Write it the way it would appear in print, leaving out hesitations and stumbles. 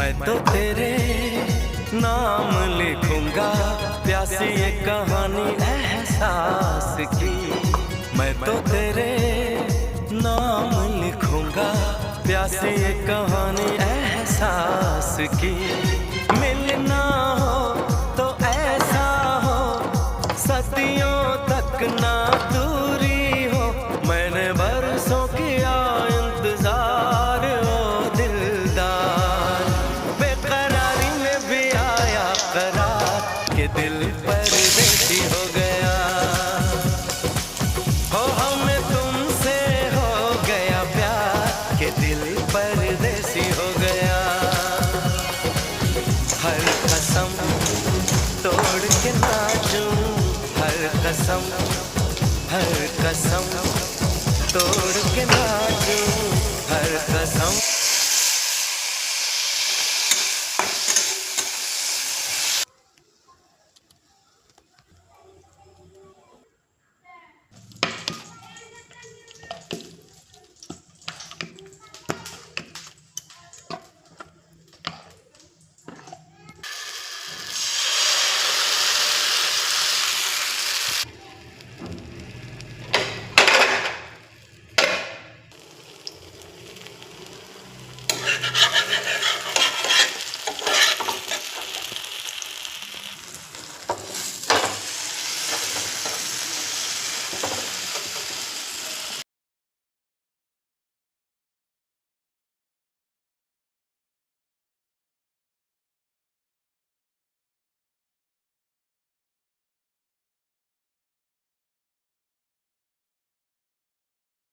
मैं तो तेरे नाम लिखूंगा, प्यासी ये कहानी एहसास की। मैं तो तेरे नाम लिखूंगा, प्यासी ये कहानी एहसास की। मिलना हो तो ऐसा हो, सदियों तक ना